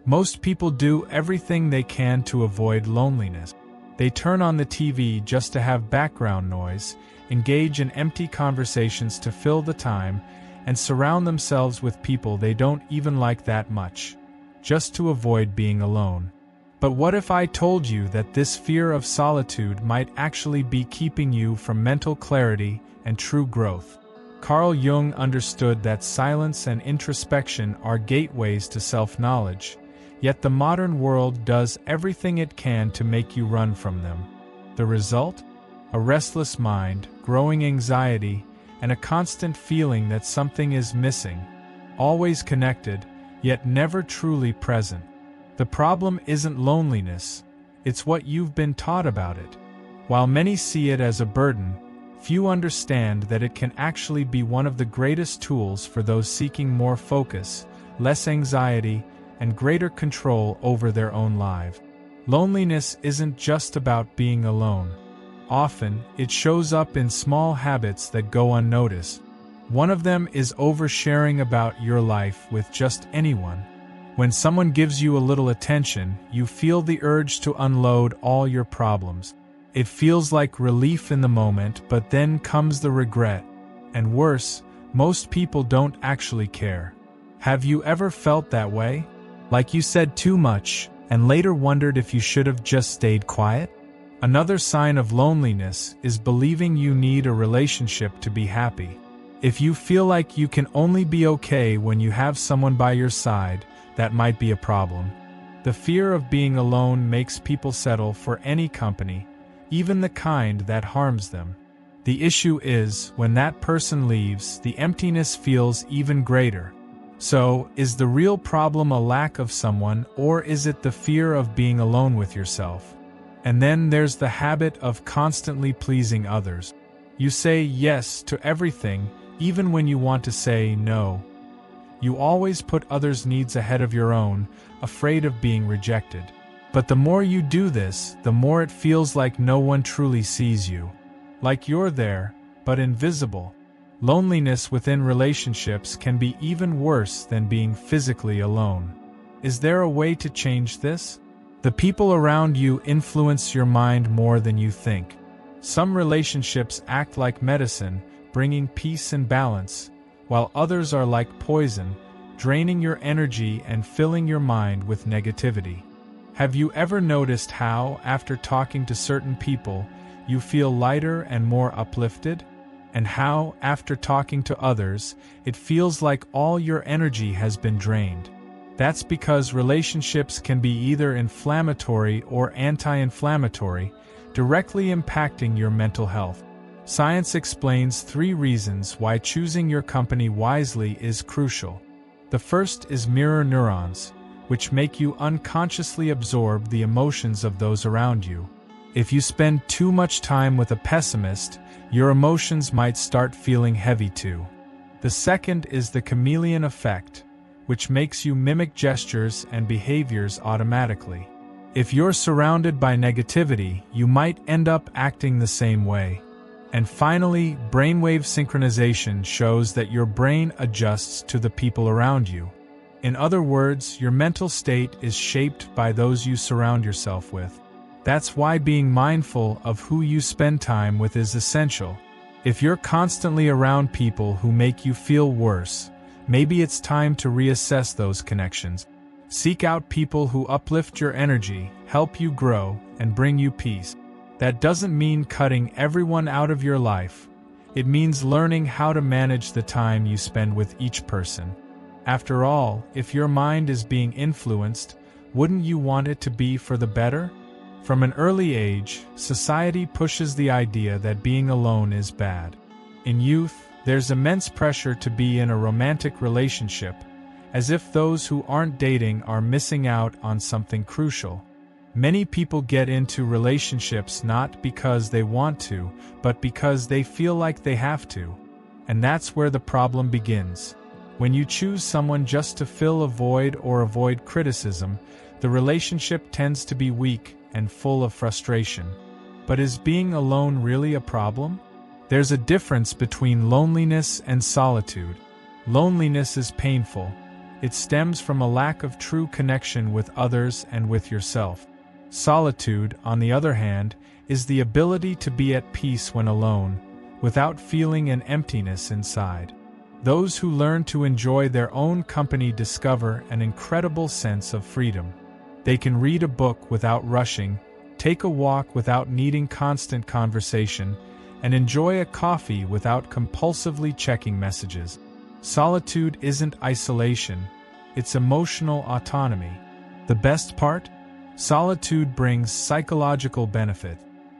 Most people do everything they can to avoid loneliness. They turn on the TV just to have background noise, engage in empty conversations to fill the time, and surround themselves with people they don't even like that much, just to avoid being alone. But what if I told you that this fear of solitude might actually be keeping you from mental clarity and true growth? Carl Jung understood that silence and introspection are gateways to self-knowledge, yet the modern world does everything it can to make you run from them. The result? A restless mind, growing anxiety, and a constant feeling that something is missing, always connected, yet never truly present. The problem isn't loneliness, it's what you've been taught about it. While many see it as a burden, few understand that it can actually be one of the greatest tools for those seeking more focus, less anxiety, and greater control over their own lives. Loneliness isn't just about being alone. Often, it shows up in small habits that go unnoticed. One of them is oversharing about your life with just anyone. When someone gives you a little attention, you feel the urge to unload all your problems. It feels like relief in the moment, but then comes the regret. And worse, most people don't actually care. Have you ever felt that way? Like you said too much, and later wondered if you should have just stayed quiet? Another sign of loneliness is believing you need a relationship to be happy. If you feel like you can only be okay when you have someone by your side, that might be a problem. The fear of being alone makes people settle for any company, even the kind that harms them. The issue is, when that person leaves, the emptiness feels even greater. So, is the real problem a lack of someone, or is it the fear of being alone with yourself? And then there's the habit of constantly pleasing others. You say yes to everything, even when you want to say no. You always put others' needs ahead of your own, afraid of being rejected. But the more you do this, the more it feels like no one truly sees you. Like you're there, but invisible. Loneliness within relationships can be even worse than being physically alone. Is there a way to change this? The people around you influence your mind more than you think. Some relationships act like medicine, bringing peace and balance, while others are like poison, draining your energy and filling your mind with negativity. Have you ever noticed how, after talking to certain people, you feel lighter and more uplifted? And how, after talking to others, it feels like all your energy has been drained? That's because relationships can be either inflammatory or anti-inflammatory, directly impacting your mental health. Science explains 3 reasons why choosing your company wisely is crucial. The first is mirror neurons, which make you unconsciously absorb the emotions of those around you. If you spend too much time with a pessimist, your emotions might start feeling heavy too. The second is the chameleon effect, which makes you mimic gestures and behaviors automatically. If you're surrounded by negativity, you might end up acting the same way. And finally, brainwave synchronization shows that your brain adjusts to the people around you. In other words, your mental state is shaped by those you surround yourself with. That's why being mindful of who you spend time with is essential. If you're constantly around people who make you feel worse, maybe it's time to reassess those connections. Seek out people who uplift your energy, help you grow, and bring you peace. That doesn't mean cutting everyone out of your life. It means learning how to manage the time you spend with each person. After all, if your mind is being influenced, wouldn't you want it to be for the better? From an early age, society pushes the idea that being alone is bad. In youth, there's immense pressure to be in a romantic relationship, as if those who aren't dating are missing out on something crucial. Many people get into relationships not because they want to, but because they feel like they have to. And that's where the problem begins. When you choose someone just to fill a void or avoid criticism, the relationship tends to be weak and full of frustration. But is being alone really a problem? There's a difference between loneliness and solitude. Loneliness is painful. It stems from a lack of true connection with others and with yourself. Solitude, on the other hand, is the ability to be at peace when alone, without feeling an emptiness inside. Those who learn to enjoy their own company discover an incredible sense of freedom. They can read a book without rushing, take a walk without needing constant conversation, and enjoy a coffee without compulsively checking messages. Solitude isn't isolation, it's emotional autonomy. The best part? Solitude brings psychological benefit.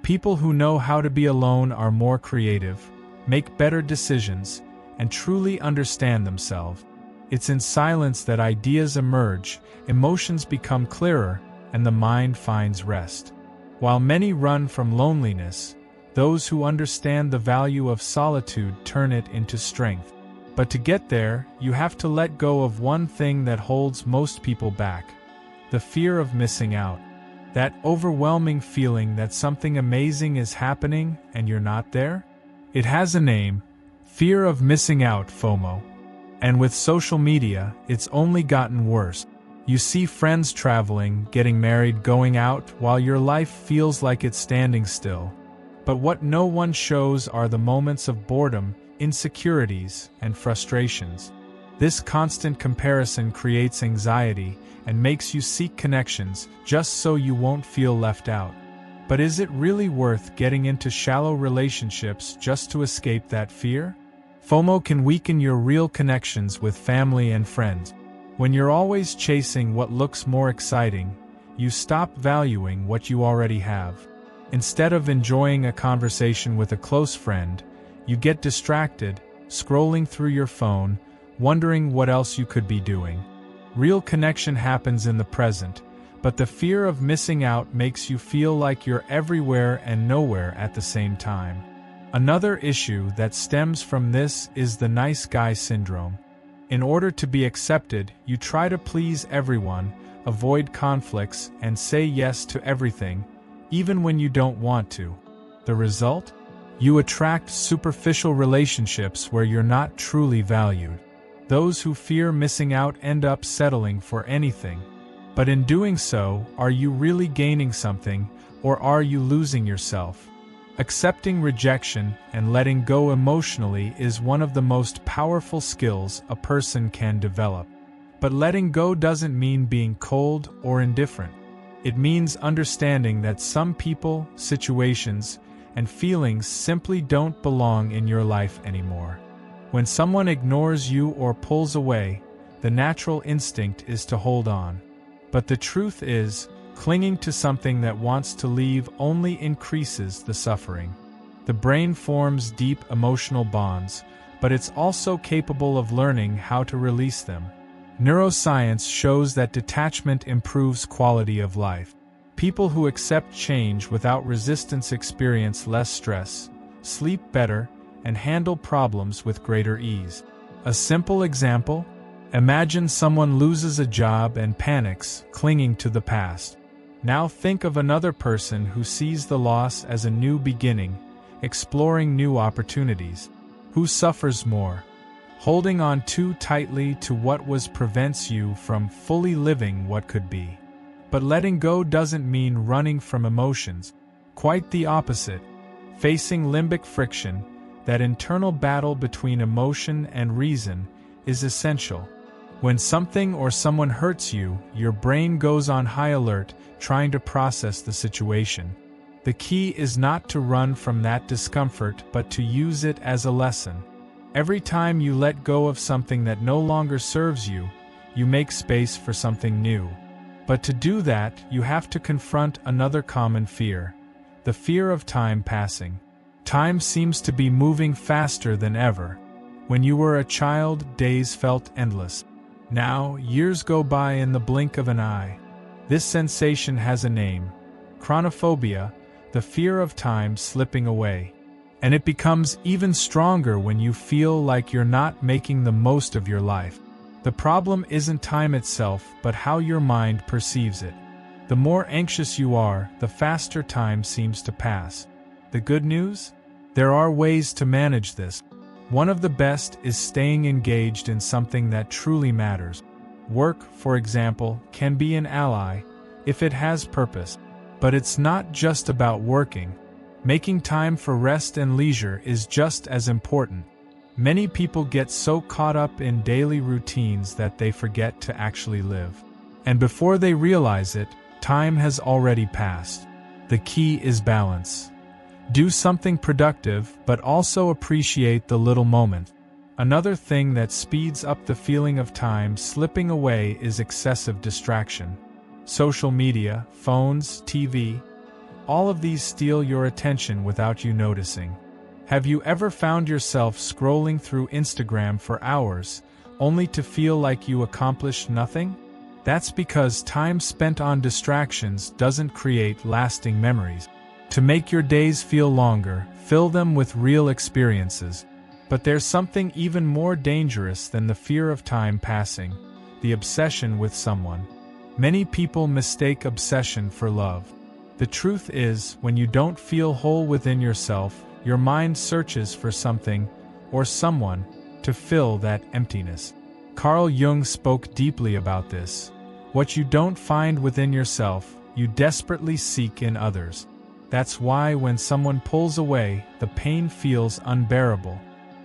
People who know how to be alone are more creative, make better decisions, and truly understand themselves. It's in silence that ideas emerge, emotions become clearer, and the mind finds rest. While many run from loneliness, those who understand the value of solitude turn it into strength. But to get there, you have to let go of one thing that holds most people back: the fear of missing out. That overwhelming feeling that something amazing is happening and you're not there? It has a name: fear of missing out, FOMO. And with social media, it's only gotten worse. You see friends traveling, getting married, going out, while your life feels like it's standing still. But what no one shows are the moments of boredom, insecurities, and frustrations. This constant comparison creates anxiety and makes you seek connections just so you won't feel left out. But is it really worth getting into shallow relationships just to escape that fear? FOMO can weaken your real connections with family and friends. When you're always chasing what looks more exciting, you stop valuing what you already have. Instead of enjoying a conversation with a close friend, you get distracted, scrolling through your phone, wondering what else you could be doing. Real connection happens in the present, but the fear of missing out makes you feel like you're everywhere and nowhere at the same time. Another issue that stems from this is the nice guy syndrome. In order to be accepted, you try to please everyone, avoid conflicts, and say yes to everything, even when you don't want to. The result? You attract superficial relationships where you're not truly valued. Those who fear missing out end up settling for anything. But in doing so, are you really gaining something, or are you losing yourself? Accepting rejection and letting go emotionally is one of the most powerful skills a person can develop. But letting go doesn't mean being cold or indifferent. It means understanding that some people, situations, and feelings simply don't belong in your life anymore. When someone ignores you or pulls away, the natural instinct is to hold on. But the truth is, clinging to something that wants to leave only increases the suffering. The brain forms deep emotional bonds, but it's also capable of learning how to release them. Neuroscience shows that detachment improves quality of life. People who accept change without resistance experience less stress, sleep better, and handle problems with greater ease. A simple example? Imagine someone loses a job and panics, clinging to the past. Now think of another person who sees the loss as a new beginning, exploring new opportunities. Who suffers more? Holding on too tightly to what was prevents you from fully living what could be. But letting go doesn't mean running from emotions. Quite the opposite. Facing limbic friction, that internal battle between emotion and reason, is essential. When something or someone hurts you, your brain goes on high alert, trying to process the situation. The key is not to run from that discomfort, but to use it as a lesson. Every time you let go of something that no longer serves you, you make space for something new. But to do that, you have to confront another common fear: the fear of time passing. Time seems to be moving faster than ever. When you were a child, days felt endless. Now, years go by in the blink of an eye. This sensation has a name: chronophobia, the fear of time slipping away. And it becomes even stronger when you feel like you're not making the most of your life. The problem isn't time itself, but how your mind perceives it. The more anxious you are, the faster time seems to pass. The good news? There are ways to manage this. One of the best is staying engaged in something that truly matters. Work, for example, can be an ally if it has purpose. But it's not just about working. Making time for rest and leisure is just as important. Many people get so caught up in daily routines that they forget to actually live. And before they realize it, time has already passed. The key is balance. Do something productive, but also appreciate the little moment. Another thing that speeds up the feeling of time slipping away is excessive distraction. Social media, phones, TV, all of these steal your attention without you noticing. Have you ever found yourself scrolling through Instagram for hours, only to feel like you accomplished nothing? That's because time spent on distractions doesn't create lasting memories. To make your days feel longer, fill them with real experiences. But there's something even more dangerous than the fear of time passing: the obsession with someone. Many people mistake obsession for love. The truth is, when you don't feel whole within yourself, your mind searches for something or someone to fill that emptiness. Carl Jung spoke deeply about this. What you don't find within yourself, you desperately seek in others. That's why when someone pulls away, the pain feels unbearable.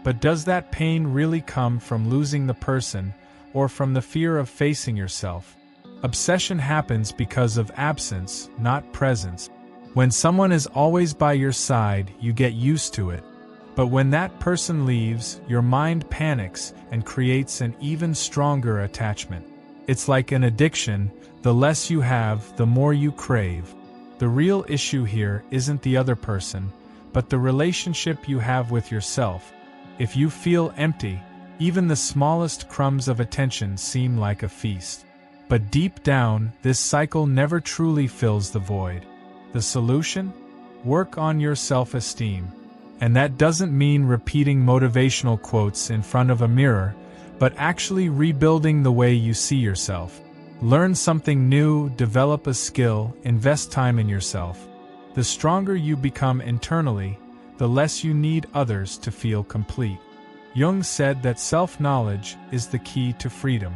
But does that pain really come from losing the person, or from the fear of facing yourself? Obsession happens because of absence, not presence. When someone is always by your side, you get used to it. But when that person leaves, your mind panics and creates an even stronger attachment. It's like an addiction: the less you have, the more you crave. The real issue here isn't the other person, but the relationship you have with yourself. If you feel empty, even the smallest crumbs of attention seem like a feast. But deep down, this cycle never truly fills the void. The solution? Work on your self-esteem. And that doesn't mean repeating motivational quotes in front of a mirror, but actually rebuilding the way you see yourself. Learn something new, develop a skill, invest time in yourself. The stronger you become internally, the less you need others to feel complete. Jung said that self-knowledge is the key to freedom.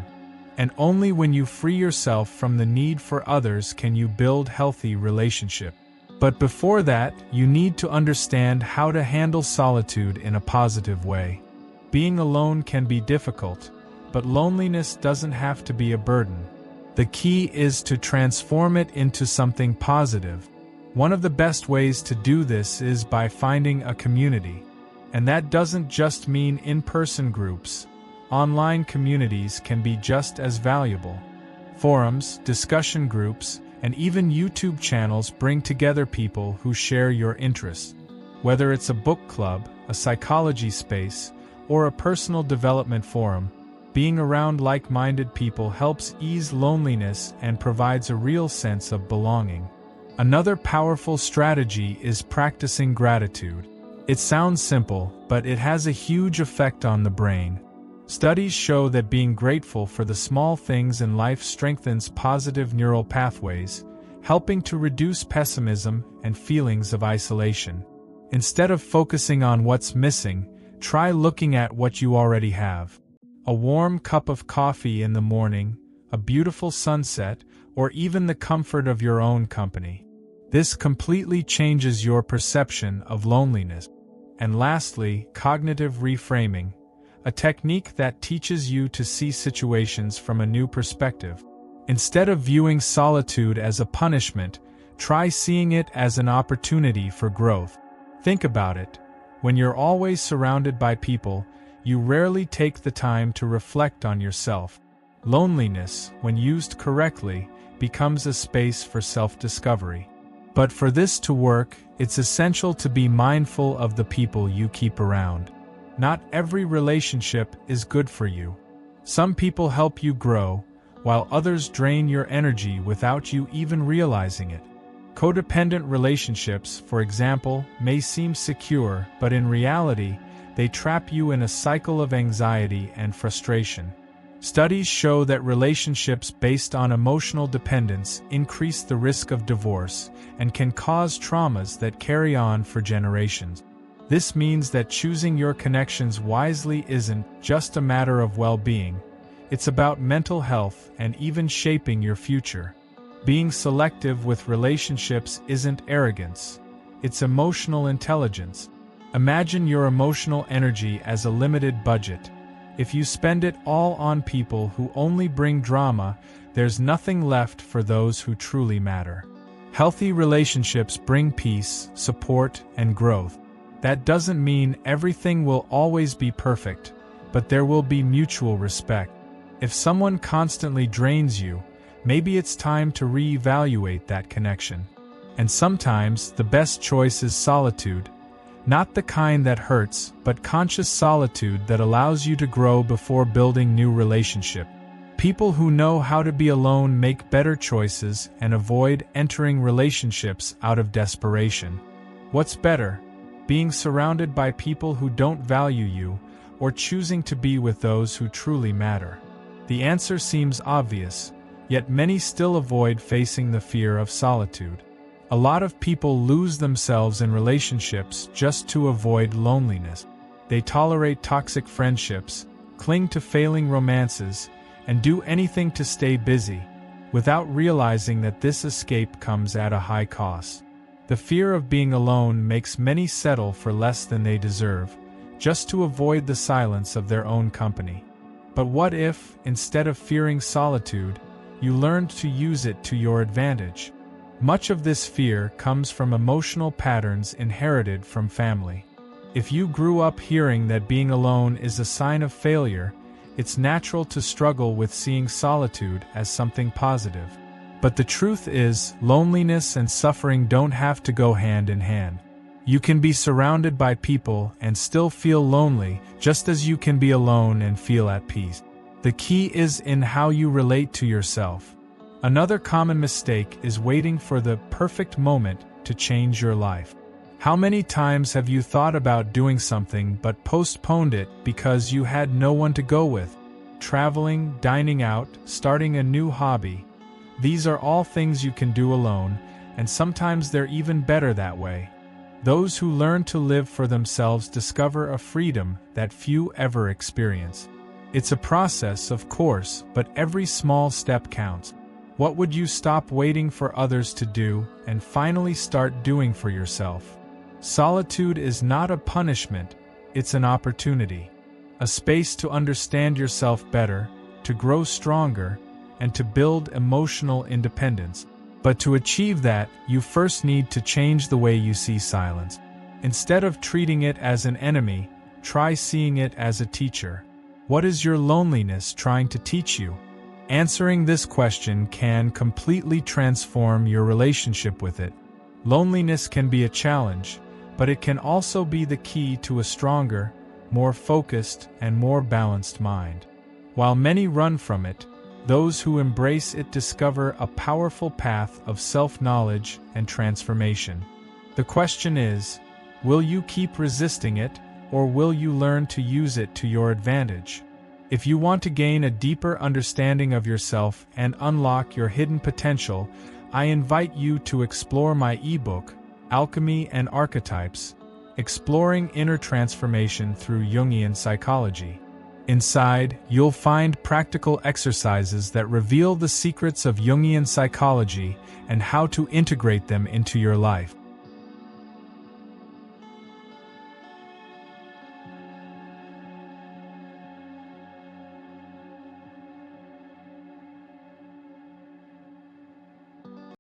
And only when you free yourself from the need for others can you build healthy relationship. But before that, you need to understand how to handle solitude in a positive way. Being alone can be difficult, but loneliness doesn't have to be a burden. The key is to transform it into something positive. One of the best ways to do this is by finding a community. And that doesn't just mean in-person groups. Online communities can be just as valuable. Forums, discussion groups, and even YouTube channels bring together people who share your interests. Whether it's a book club, a psychology space, or a personal development forum, being around like-minded people helps ease loneliness and provides a real sense of belonging. Another powerful strategy is practicing gratitude. It sounds simple, but it has a huge effect on the brain. Studies show that being grateful for the small things in life strengthens positive neural pathways, helping to reduce pessimism and feelings of isolation. Instead of focusing on what's missing, try looking at what you already have. A warm cup of coffee in the morning, a beautiful sunset, or even the comfort of your own company. This completely changes your perception of loneliness. And lastly, cognitive reframing, a technique that teaches you to see situations from a new perspective. Instead of viewing solitude as a punishment, try seeing it as an opportunity for growth. Think about it. When you're always surrounded by people, you rarely take the time to reflect on yourself. Loneliness, when used correctly, becomes a space for self-discovery. But for this to work, it's essential to be mindful of the people you keep around. Not every relationship is good for you. Some people help you grow, while others drain your energy without you even realizing it. Codependent relationships, for example, may seem secure, but in reality, they trap you in a cycle of anxiety and frustration. Studies show that relationships based on emotional dependence increase the risk of divorce and can cause traumas that carry on for generations. This means that choosing your connections wisely isn't just a matter of well-being, It's about mental health and even shaping your future. Being selective with relationships isn't arrogance. It's emotional intelligence. Imagine your emotional energy as a limited budget. If you spend it all on people who only bring drama, there's nothing left for those who truly matter. Healthy relationships bring peace, support, and growth. That doesn't mean everything will always be perfect, but there will be mutual respect. If someone constantly drains you, maybe it's time to reevaluate that connection. And sometimes the best choice is solitude. Not the kind that hurts, but conscious solitude that allows you to grow before building new relationship. People who know how to be alone make better choices and avoid entering relationships out of desperation. What's better, being surrounded by people who don't value you, or choosing to be with those who truly matter? The answer seems obvious, yet many still avoid facing the fear of solitude. A lot of people lose themselves in relationships just to avoid loneliness. They tolerate toxic friendships, cling to failing romances, and do anything to stay busy, without realizing that this escape comes at a high cost. The fear of being alone makes many settle for less than they deserve, just to avoid the silence of their own company. But what if, instead of fearing solitude, you learned to use it to your advantage? Much of this fear comes from emotional patterns inherited from family. If you grew up hearing that being alone is a sign of failure, it's natural to struggle with seeing solitude as something positive. But the truth is, loneliness and suffering don't have to go hand in hand. You can be surrounded by people and still feel lonely, just as you can be alone and feel at peace. The key is in how you relate to yourself. Another common mistake is waiting for the perfect moment to change your life. How many times have you thought about doing something but postponed it because you had no one to go with? Traveling, dining out, starting a new hobby. These are all things you can do alone, and sometimes they're even better that way. Those who learn to live for themselves discover a freedom that few ever experience. It's a process, of course, but every small step counts. What would you stop waiting for others to do and finally start doing for yourself? Solitude is not a punishment, it's an opportunity. A space to understand yourself better, to grow stronger, and to build emotional independence. But to achieve that, you first need to change the way you see silence. Instead of treating it as an enemy, try seeing it as a teacher. What is your loneliness trying to teach you? Answering this question can completely transform your relationship with it. Loneliness can be a challenge, but it can also be the key to a stronger, more focused, and more balanced mind. While many run from it, those who embrace it discover a powerful path of self-knowledge and transformation. The question is, will you keep resisting it, or will you learn to use it to your advantage? If you want to gain a deeper understanding of yourself and unlock your hidden potential, I invite you to explore my ebook, Alchemy and Archetypes, Exploring Inner Transformation Through Jungian Psychology. Inside, you'll find practical exercises that reveal the secrets of Jungian psychology and how to integrate them into your life.